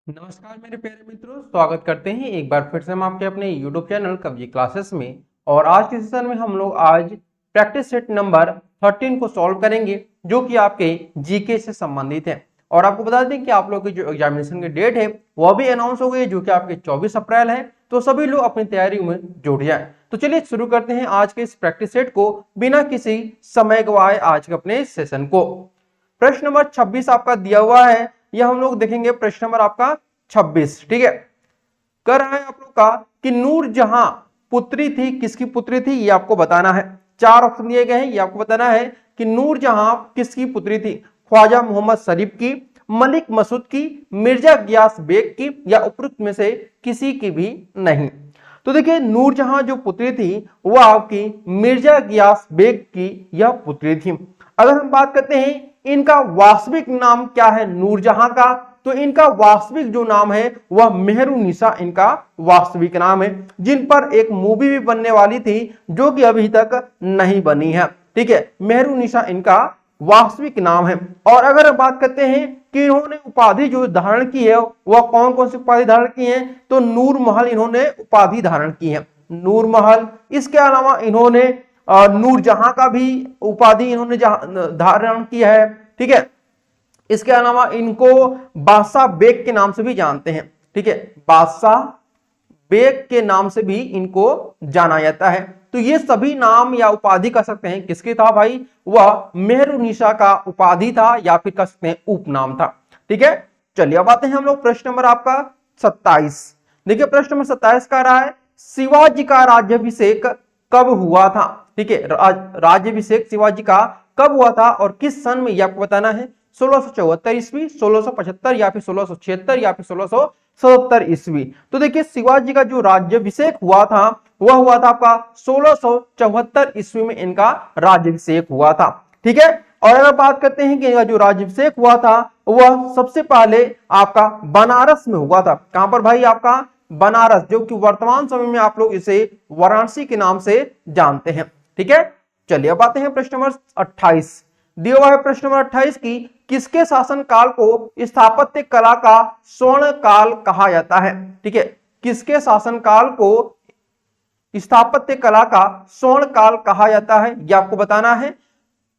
नमस्कार मेरे प्यारे मित्रों, स्वागत करते हैं एक बार फिर से हम आपके अपने YouTube चैनल कवि क्लासेस में। और आज के सेशन में हम लोग आज प्रैक्टिस सेट नंबर 13 को सॉल्व करेंगे, जो कि आपके जीके से संबंधित है। और आपको बता दें कि आप लोग की जो एग्जामिनेशन की डेट है वह भी अनाउंस हो गई है, जो कि आपके 24 अप्रैल है। तो सभी लोग अपनी तैयारी में जुट जाए। तो चलिए शुरू करते हैं आज के इस प्रैक्टिस सेट को बिना किसी समय गवाए आज के अपने सेशन को। प्रश्न नंबर 26 आपका दिया हुआ है, यह हम लोग देखेंगे। प्रश्न नंबर आपका 26, ठीक है। कर रहा है आप लोग का कि नूरजहां पुत्री थी, किसकी पुत्री थी ये आपको बताना है। चार ऑप्शन दिए गए हैं, ये आपको बताना है कि नूरजहां किसकी पुत्री थी। ख्वाजा मोहम्मद शरीफ की, मलिक मसूद की, मिर्जा गियास बेग की, या उपरोक्त में से किसी की भी नहीं। तो देखिए, नूरजहां जो पुत्री थी वह आपकी मिर्जा गियास बेग की यह पुत्री थी। अगर हम बात करते हैं इनका वास्तविक नाम क्या है नूरजहां का, तो इनका वास्तविक जो नाम है वह मेहरुनिसा इनका वास्तविक नाम है, जिन पर एक मूवी भी बनने वाली थी जो कि अभी तक नहीं बनी है। ठीक है, मेहरुनिसा इनका वास्तविक नाम है। और अगर हम बात करते हैं कि इन्होंने उपाधि जो धारण की है वह कौन कौन सी उपाधि धारण की है, तो नूर महल इन्होंने उपाधि धारण की है, नूर महल। इसके अलावा इन्होंने नूरजहां का भी उपाधि इन्होंने धारण किया है। ठीक है, इसके अलावा इनको बादशाह बेग के नाम से भी जानते हैं। ठीक है, बादशाह बेग के नाम से भी इनको जाना जाता है। तो ये सभी नाम या उपाधि कह सकते हैं किसके था भाई, वह मेहरुनिसा का उपाधि था या फिर कह सकते हैं उपनाम था। ठीक है, चलिए अब आते हैं हम लोग प्रश्न नंबर आपका 27। देखिए प्रश्न नंबर 27 का रहा है, शिवाजी का राज्याभिषेक कब हुआ था। ठीक है, राज्याभिषेक शिवाजी का कब हुआ था और किस सन में, यह आपको बताना है। 1674 ईस्वी, 1675 या फिर 1676 या फिर 1677 ईस्वी। तो देखिए शिवाजी का जो राज्याभिषेक हुआ था वह हुआ था आपका 1674 ईस्वी में इनका राज्याभिषेक हुआ था। ठीक है, और अगर बात करते हैं कि इनका जो राज्याभिषेक हुआ था वह सबसे पहले आपका बनारस में हुआ था। कहां पर भाई, आपका बनारस, जो कि वर्तमान समय में आप लोग इसे वाराणसी के नाम से जानते हैं। ठीक है, चलिए अब आते हैं प्रश्न नंबर 28। दिया हुआ है प्रश्न नंबर 28 की किसके शासन काल को स्थापत्य कला का स्वर्ण काल कहा जाता है। ठीक है, किसके शासन काल को स्थापत्य कला का स्वर्ण काल कहा जाता है, यह आपको बताना है।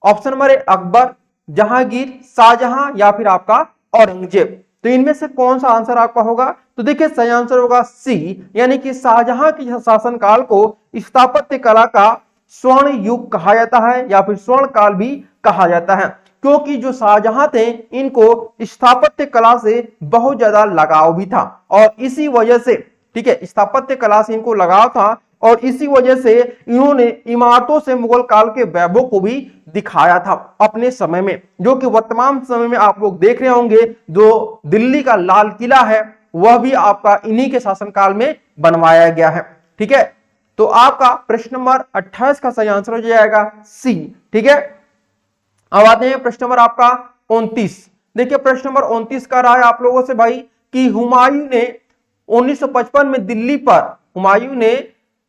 Option number A Akbar, Jahangir, Shahjahan या फिर आपका औरंगजेब। तो इनमें से कौन सा आंसर आपका होगा, तो देखिए सही आंसर होगा सी, यानी कि शाहजहां की शासनकाल को स्थापत्य कला का स्वर्ण युग कहा जाता है या फिर स्वर्ण काल भी कहा जाता है, क्योंकि जो शाहजहां थे इनको स्थापत्य कला से बहुत ज्यादा लगाव भी था और इसी वजह से, ठीक है, स्थापत्य कला से इनको लगाव था और इसी वजह से इन्होंने इमारतों से मुगल काल के वैभव को भी दिखाया था अपने समय में, जो कि वर्तमान समय में आप लोग देख रहे होंगे। जो दिल्ली का लाल किला है वह भी आपका इन्हीं के शासनकाल में बनवाया गया है। ठीक है, तो आपका प्रश्न नंबर 28 का सही आंसर हो जाएगा सी। ठीक है, अब आते हैं प्रश्न नंबर आपका 29। देखिए प्रश्न नंबर 29 का रहा है आप लोगों से भाई कि हुमायूं ने 1955 में दिल्ली पर, हुमायूं ने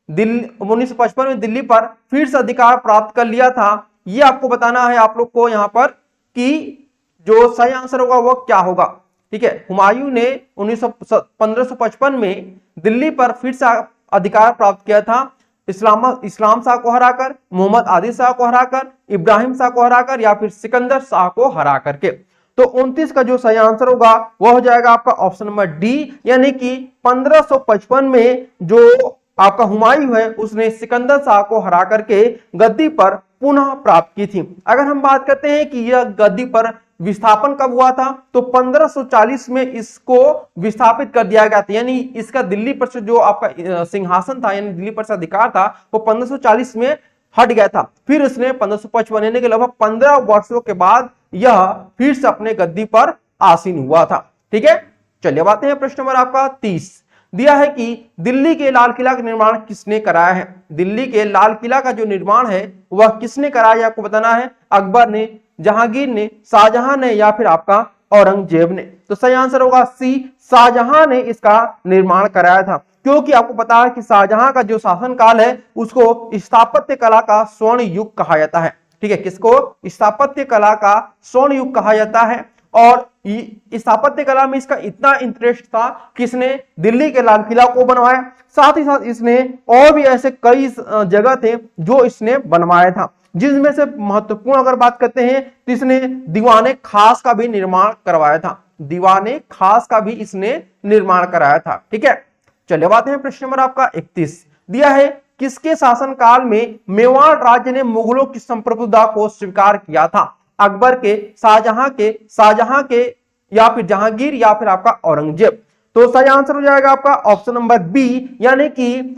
1955 में दिल्ली पर फिर से अधिकार प्राप्त कर लिया था। यह आपको बताना है आप लोग को यहां पर कि जो सही आंसर होगा वह क्या होगा। ठीक है, हुमायूं ने 1555 में दिल्ली पर फिर से अधिकार प्राप्त किया था, इस्लाम शाह को हराकर, मोहम्मद आदिल शाह को हराकर, इब्राहिम शाह को हराकर या फिर सिकंदर शाह को हरा करके। तो 29 का जो सही आंसर होगा वह हो जाएगा आपका ऑप्शन नंबर डी, यानी कि 1555 में जो आपका हुमायूं है उसने सिकंदर शाह को हरा करके गद्दी पर पुनः प्राप्त की थी। अगर हम बात करते हैं कि यह गद्दी पर विस्थापन कब हुआ था, तो 1540 में इसको विस्थापित कर दिया गया था, यानी इसका दिल्ली पर से जो आपका सिंहासन था यानी दिल्ली पर से अधिकार था वो 1540 में हट गया था। फिर इसने 1555 यानी कि लगभग 15 वर्षों के बाद यह फिर से अपने गद्दी पर आसीन हुआ था। ठीक है, चलिए बातें हैं प्रश्न नंबर आपका 30। दिया है कि दिल्ली के लाल किला का निर्माण किसने कराया है। दिल्ली के लाल किला का जो निर्माण है वह किसने कराया आपको बताना है। अकबर ने, जहांगीर ने, शाहजहां ने या फिर आपका औरंगजेब ने। तो सही आंसर होगा सी, शाहजहां ने इसका निर्माण कराया था, क्योंकि आपको पता है कि शाहजहां का जो शासनकाल है उसको स्थापत्य कला का स्वर्ण युग कहा जाता है। ठीक है, किसको, स्थापत्य कला का स्वर्ण युग कहा जाता है। और स्थापत्य कला में इसका इतना इंटरेस्ट था कि इसने दिल्ली के लाल किला को बनवाया, साथ ही साथ इसने और भी ऐसे कई जगह थे जो इसने बनवाया था, जिसमें से महत्वपूर्ण अगर बात करते हैं तो इसने दीवाने खास का भी निर्माण करवाया था, दीवाने खास का भी इसने निर्माण कराया था। ठीक है, चलिए बात है प्रश्न नंबर आपका 31 दिया है, किसके शासनकाल में मेवाड़ राज्य ने मुगलों की संप्रभुता को स्वीकार किया था? अकबर के, शाहजहां के या फिर जहांगीर या फिर आपका औरंगजेब? तो सही आंसर हो जाएगा आपका ऑप्शन नंबर बी, यानी कि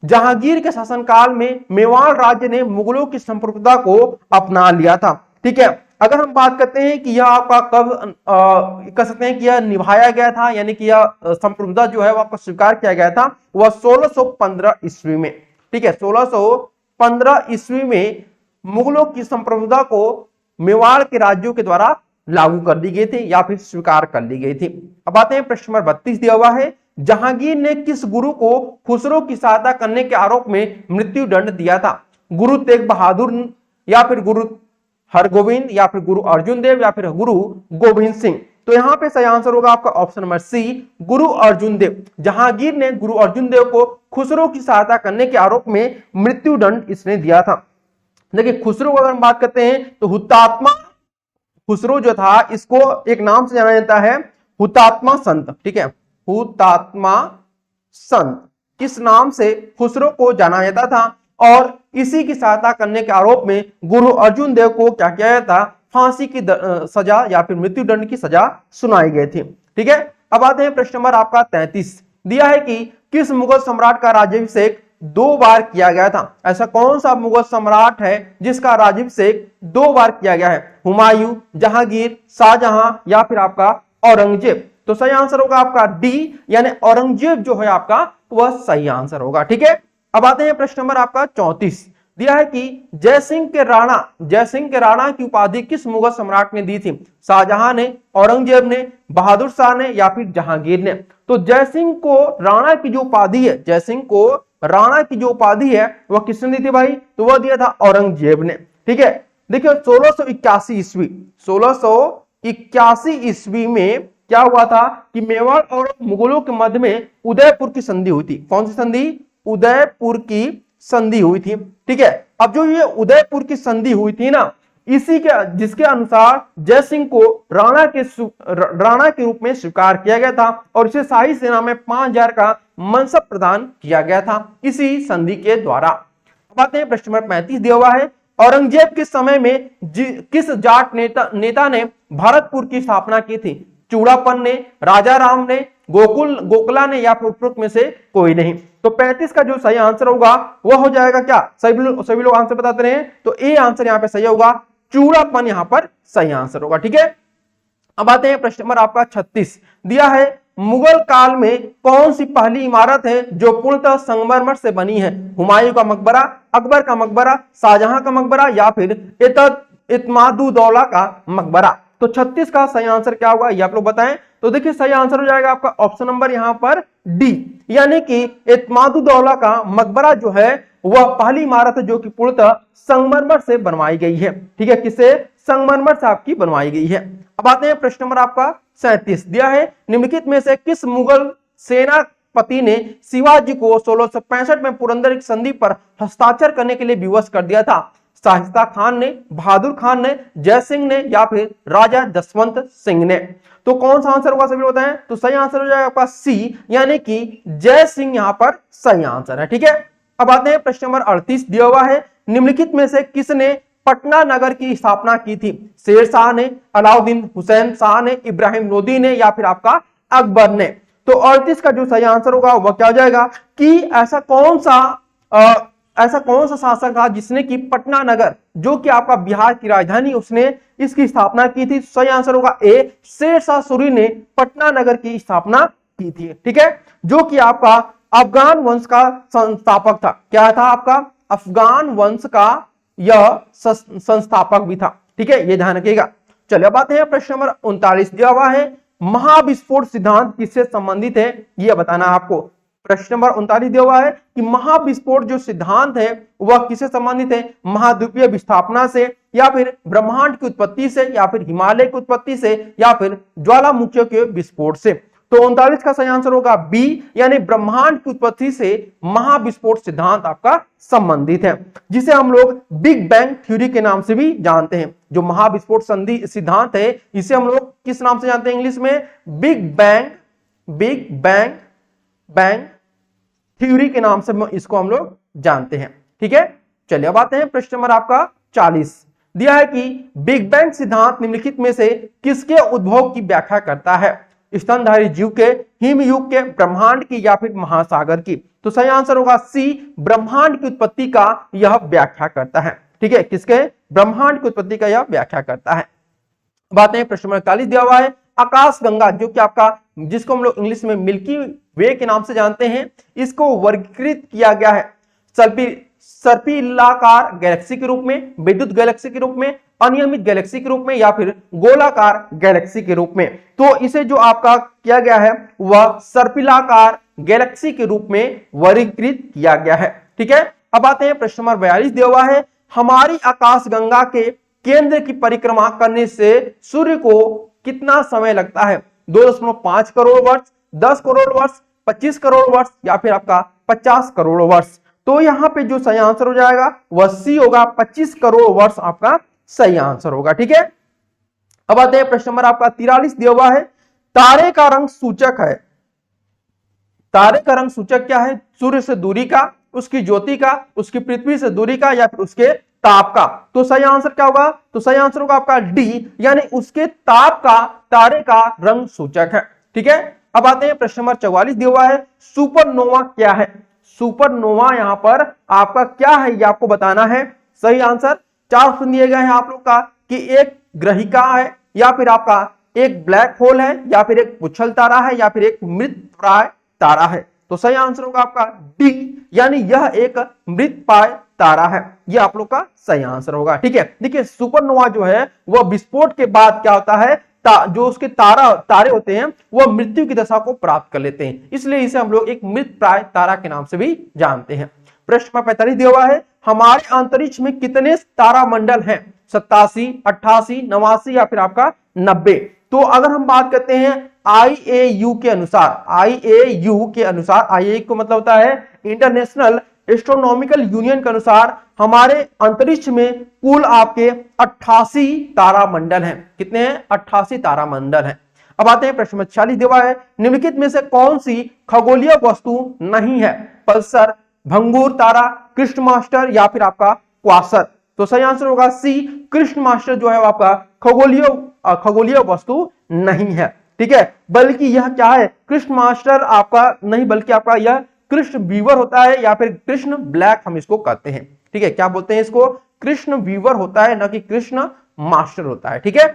जहांगीर के शासनकाल में मेवाड़ राज्य ने मुगलों की संप्रभुता को अपना लिया था। ठीक है, अगर हम बात करते हैं कि यह आपका कब कह सकते हैं कि यह निभाया गया था, यानी कि यह संप्रभुता जो है वो आपका स्वीकार किया गया था, वह 1615 ईस्वी में। ठीक है, 1615 ईस्वी में मुगलों की संप्रभुता को मेवाड़ के राज्यों के द्वारा लागू कर दी गई थी या फिर स्वीकार कर ली गई थी। अब आते हैं प्रश्न नंबर 32 दिया हुआ है, जहांगीर ने किस गुरु को खुसरो की सहायता करने के आरोप में मृत्यु दंड दिया था? गुरु तेग बहादुर या फिर गुरु हरगोविंद या फिर गुरु अर्जुन देव या फिर गुरु गोविंद सिंह? तो यहां पे सही आंसर होगा आपका ऑप्शन नंबर सी, गुरु अर्जुन देव। जहांगीर ने गुरु अर्जुन देव को खुसरो की सहायता करने के आरोप में मृत्यु दंड इसने दिया था। देखिए, खुसरो अगर हम बात करते हैं तो हुतात्मा खुसरो जो था, इसको एक नाम से जाना जाता है हुतात्मा संत। ठीक है, हुतात्मा संत इस नाम से खुसरो को जाना जाता था, और इसी की सहायता करने के आरोप में गुरु अर्जुन देव को क्या किया जाता? फांसी की सजा या फिर मृत्यु दंड की सजा सुनाई गई थी। ठीक है, अब आते हैं प्रश्न नंबर आपका 33 दिया है कि किस मुगल सम्राट का राज्याभिषेक 2 बार किया गया था? ऐसा कौन सा मुगल सम्राट है जिसका राज्याभिषेक 2 बार किया गया है? हुमायूं, जहांगीर, शाहजहां या फिर आपका औरंगजेब? तो सही आंसर होगा आपका डी, यानी औरंगजेब जो है आपका वह सही आंसर होगा। ठीक है, अब आते हैं प्रश्न नंबर आपका 34 दिया है कि जयसिंह के राणा की उपाधि किस मुगल सम्राट ने दी थी? शाहजहां ने, औरंगजेब ने, बहादुर शाह ने या फिर जहांगीर ने? तो जयसिंह को राणा की जो उपाधि है, जयसिंह को राणा की जो उपाधि है वह किसने दी थी भाई? तो वह दिया था औरंगजेब ने। ठीक है, देखिए 1681 ईस्वी में क्या हुआ था कि मेवाड़ और मुगलों के मध्य में उदयपुर की संधि हुई थी। कौन सी संधि? उदयपुर की संधि हुई थी। ठीक है, अब जो ये उदयपुर की संधि हुई थी ना, इसी के जिसके अनुसार जयसिंह को राणा के रूप में स्वीकार किया गया था, और इसे शाही सेना में 5000 का मनसब प्रदान किया गया था इसी संधि के द्वारा। अब आते हैं प्रश्न नंबर 35 दिया हुआ है, औरंगजेब के समय में किस जाट नेता ने भरतपुर की स्थापना की थी? चूड़ापन ने, राजा राम ने, गोकुला ने या फिर उपरोक्त में से कोई नहीं? तो 35 का जो सही आंसर होगा वह हो जाएगा क्या? सभी लोग आंसर बताते रहे, तो ए आंसर यहां पे सही होगा, चूड़ापन यहां पर सही आंसर होगा। ठीक है, अब आते हैं प्रश्न नंबर आपका 36 दिया है, मुगल काल में कौन सी पहली इमारत है जो पूर्णतः संगमरमर से बनी है? हुमायूं का मकबरा, अकबर का मकबरा, शाहजहां का मकबरा या फिर इत्मादुद्दौला का मकबरा? तो 36 का सही आंसर क्या होगा ये आप लोग बताएं। तो देखिए सही आंसर हो जाएगा आपका ऑप्शन नंबर यहां पर डी, यानी कि इत्मादुद्दौला का मकबरा जो है वह पहली इमारत है जो कि पूर्णतः संगमरमर से बनवाई गई है। ठीक है, किससे? संगमरमर से आपकी बनवाई गई है। अब आते हैं प्रश्न नंबर आपका 37 दिया है, निम्नलिखित में से किस मुगल सेनापति ने शिवाजी को 1665 में पुरंदर की संधि पर हस्ताक्षर करने के लिए विवश कर दिया था? शाहिस्ता खान ने, बहादुर खान ने, जय सिंह ने या फिर राजा जसवंत सिंह ने? तो कौन सा आंसर होगा सभी बताएं। तो सही आंसर हो जाएगा आपका सी, यानी कि जय सिंह यहां पर सही आंसर है। ठीक है, अब आते हैं प्रश्न नंबर 38 दिया हुआ है, निम्नलिखित में से किसने पटना नगर की स्थापना की थी? शेर शाह ने, अलाउद्दीन हुसैन शाह ने, इब्राहिम लोदी ने या फिर आपका अकबर ने? तो 38 का जो सही आंसर होगा वह क्या हो जाएगा कि ऐसा कौन सा शासक था जिसने कि पटना नगर जो कि आपका बिहार की राजधानी उसने इसकी स्थापना की थी? सही आंसर होगा ए, शेर शाह सूरी ने पटना नगर की स्थापना की थी। ठीक है, जो कि आपका अफगान वंश का संस्थापक था। क्या था आपका? अफगान वंश का यह संस्थापक भी था। ठीक है, ये ध्यान रखिएगा। चलिए अब आते हैं प्रश्न नंबर 39 दिया हुआ है, महाविस्फोट सिद्धांत किससे संबंधित है यह बताना आपको। प्रश्न नंबर 39 दिया हुआ है कि महाविस्फोट जो सिद्धांत है वह किससे संबंधित है? महाद्वीपीय विस्थापना से, या फिर ब्रह्मांड की उत्पत्ति से, या फिर हिमालय की उत्पत्ति से, या फिर ज्वालामुखियों के विस्फोट से। तो 39 का सही आंसर होगा बी, यानी ब्रह्मांड की उत्पत्ति से महाविस्फोट सिद्धांत आपका संबंधित है, जिसे हम लोग बिग बैंग थ्योरी के नाम से भी जानते हैं। जो महाविस्फोट संधि सिद्धांत है इसे हम लोग किस नाम से जानते हैं इंग्लिश में? बिग बैंग थ्योरी के नाम से इसको हम लोग जानते हैं। ठीक है, चलिए अब आते हैं प्रश्न नंबर आपका 40। दिया है कि बिग बैंग सिद्धांत निम्नलिखित में से किसके उद्भव की व्याख्या करता है? स्तनधारी जीव के, हिमयुग के, ब्रह्मांड की, या फिर महासागर की? तो सही आंसर होगा सी, ब्रह्मांड की उत्पत्ति का यह व्याख्या करता है। ठीक है, किसके? ब्रह्मांड की उत्पत्ति का यह व्याख्या करता है। बात है प्रश्न नंबर 41 दिया हुआ है आकाश गंगा, जो कि आपका, जिसको हम लोग इंग्लिश में मिल्की वे के नाम से जानते हैं, इसको वर्गीकृत किया गया है सर्पिलाकार गैलेक्सी के रूप में, विद्युत गैलेक्सी के रूप में, अनियमित गैलेक्सी के रूप में, या फिर गोलाकार गैलेक्सी के रूप में। तो इसे जो आपका किया गया है वह सर्पिलाकार गैलेक्सी के रूप में वर्गीकृत किया गया है। ठीक है, अब आते हैं प्रश्न नंबर 42 दिया हुआ है हमारी आकाश गंगा के केंद्र की परिक्रमा करने से सूर्य को कितना समय लगता है? 2.5 करोड़ वर्ष, 10 करोड़ वर्ष, 25 करोड़ वर्ष, या फिर आपका 50 करोड़ वर्ष? तो यहां पे जो सही आंसर हो जाएगा वह सी होगा, 25 करोड़ वर्ष आपका सही आंसर होगा। ठीक है, अब आते हैं प्रश्न नंबर आपका 43 दिया हुआ है तारे का रंग सूचक है। तारे का रंग सूचक क्या है? सूर्य से दूरी का, उसकी ज्योति का, उसकी पृथ्वी से दूरी का, या फिर उसके ताप का? तो सही आंसर क्या होगा? तो सही आंसर होगा आपका डी, यानी उसके ताप का तारे का रंग सूचक है। ठीक है, अब आते हैं प्रश्न नंबर 44 दिया हुआ है सुपरनोवा क्या है? सुपरनोवा यहां पर आपका क्या है ये आपको बताना है। सही आंसर 4 ऑप्शन दिए गए हैं आप लोग का कि एक ग्रहिका है, या फिर आपका एक ब्लैक होल है, या फिर एक पुच्छल तारा है, या फिर एक मृतप्राय तारा है। तो सही आंसर होगा आपका डी, यानी यह एक मृतप्राय तारा है। यह आप लोग का सही आंसर होगा। ठीक है, देखिए सुपरनोवा जो है वह विस्फोट के बाद क्या होता है, जो उसके तारे होते हैं वह मृत्यु की दशा को प्राप्त कर लेते हैं, इसलिए इसे हम लोग एक मृतप्राय तारा के नाम से भी जानते हैं। प्रश्न नंबर 45 दिया हुआ है हमारे अंतरिक्ष में कितने तारामंडल हैं? 87, 88, 89, या फिर आपका 90? तो अगर हम बात करते हैं IAU के अनुसार, IAU को मतलब होता है इंटरनेशनल एस्ट्रोनॉमिकल यूनियन के अनुसार हमारे अंतरिक्ष में कुल आपके 88 तारामंडल हैं। कितने हैं? 88 तारामंडल हैं। अब आते हैं प्रश्न 46 दिया है निम्नलिखित में से कौन सी खगोलीय वस्तु नहीं है? पल्सर, भंगुर तारा, कृष्ण मास्टर, या फिर आपका क्वासर? तो सही आंसर होगा सी, कृष्ण मास्टर जो है वो आपका खगोलीय वस्तु नहीं है। ठीक है, बल्कि यह क्या है? कृष्ण मास्टर आपका नहीं, बल्कि आपका यह कृष्ण वीवर होता है, या फिर कृष्ण ब्लैक हम इसको कहते हैं। ठीक है, क्या बोलते हैं इसको? कृष्ण वीवर होता है, ना कि कृष्ण मास्टर होता है। ठीक है,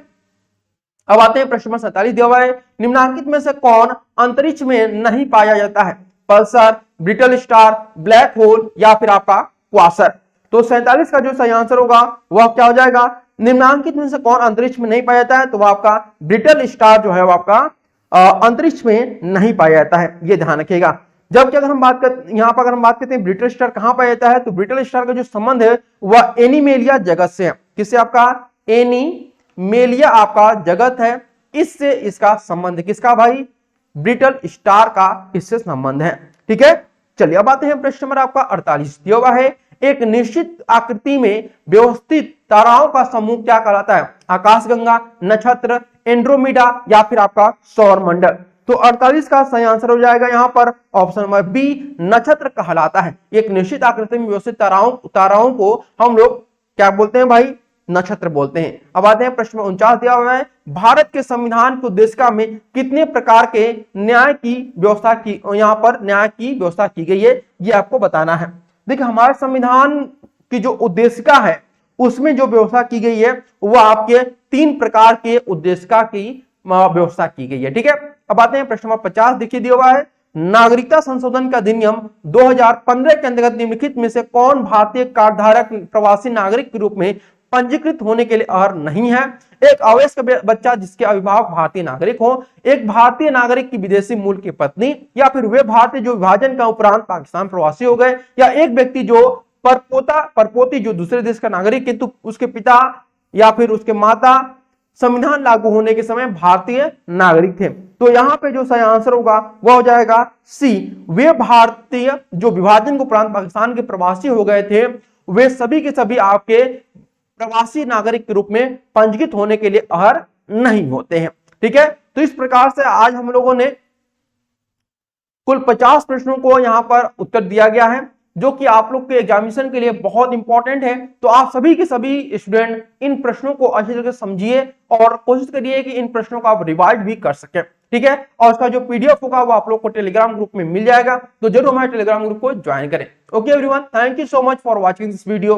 अब आते हैं प्रश्न नंबर 47 दिया हुआ है निम्नलिखित में से कौन अंतरिक्ष में नहीं पाया जाता है? Pulsar, brittle star, black hole, या फिर आपका क्वासर? तो 47 का जो सही आंसर होगा वह क्या हो जाएगा? निम्नलिखित में से कौन अंतरिक्ष में नहीं पाया जाता है? तो वह आपका ब्रिटल स्टार जो है वो आपका अंतरिक्ष में नहीं पाया जाता है, ये ध्यान रखिएगा। जबकि अगर हम बात करते यहाँ पर अगर हम बात करते हैं ब्रिटल स्टार कहां पाया जाता है, तो ब्रिटल स्टार का जो संबंध है वह एनीमेलिया जगत से है। किससे? आपका एनीमेलिया आपका जगत है, इससे इसका संबंध। किसका भाई? ब्रिटल स्टार का इससे संबंध है। ठीक है, चलिए अब आते हैं प्रश्न नंबर आपका 48 दिया हुआ है एक निश्चित आकृति में व्यवस्थित ताराओं का समूह क्या कहलाता है? आकाशगंगा, नक्षत्र, एंड्रोमेडा, या फिर आपका सौर मंडल? तो 48 का सही आंसर हो जाएगा यहाँ पर ऑप्शन नंबर बी, नक्षत्र कहलाता है। एक निश्चित आकृति में व्यवस्थित ताराओं को हम लोग क्या बोलते हैं भाई? नक्षत्र बोलते हैं। अब आते हैं प्रश्न 49 दिया हुआ है भारत के संविधान की उद्देशिका में कितने प्रकार के न्याय की व्यवस्था की, यहाँ पर न्याय की व्यवस्था की गई है, ये आपको बताना है। देखिए हमारे संविधान की जो उद्देशिका है उसमें जो व्यवस्था की गई है वह आपके 3 प्रकार के उद्देशिका की व्यवस्था की गई है। ठीक है, अब आते हैं प्रश्न नंबर 50 देखिए दिया हुआ है नागरिकता संशोधन का अधिनियम 2015 के अंतर्गत निम्नलिखित में से कौन भारतीय कार्डधारक प्रवासी नागरिक के रूप में पंजीकृत होने के लिए अर्ह नहीं है? एक अवयस्क बच्चा जिसके अभिभावक भारतीय नागरिक हो, एक भारतीय नागरिक की विदेशी मूल की पत्नी, या फिर वे भारतीय जो विभाजन का उपरांत पाकिस्तान प्रवासी हो गए, या एक व्यक्ति जो परपोती जो दूसरे देश का नागरिक किंतु उसके पिता या फिर उसके माता संविधान लागू होने के समय भारतीय नागरिक थे। तो यहां पे जो सही आंसर होगा वह हो जाएगा सी, वे भारतीय जो विभाजन के उपरांत पाकिस्तान के प्रवासी हो गए थे वे सभी के सभी आपके प्रवासी नागरिक के रूप में पंजीकृत होने के लिए अर्ह नहीं होते हैं। ठीक है, तो इस प्रकार से आज हम लोगों ने कुल 50 प्रश्नों को यहां पर उत्तर दिया गया है, जो कि आप लोग के एग्जामिनेशन के लिए बहुत इंपॉर्टेंट है। तो आप सभी के सभी स्टूडेंट इन प्रश्नों को अच्छी तरह से समझिए और कोशिश करिए कि इन प्रश्नों को आप रिवाइज भी कर सकें। ठीक है, और उसका जो पीडीएफ होगा वो आप लोग को टेलीग्राम ग्रुप में मिल जाएगा, तो जरूर हमारे टेलीग्राम ग्रुप को ज्वाइन करें। Okay everyone, thank you so much for watching this video.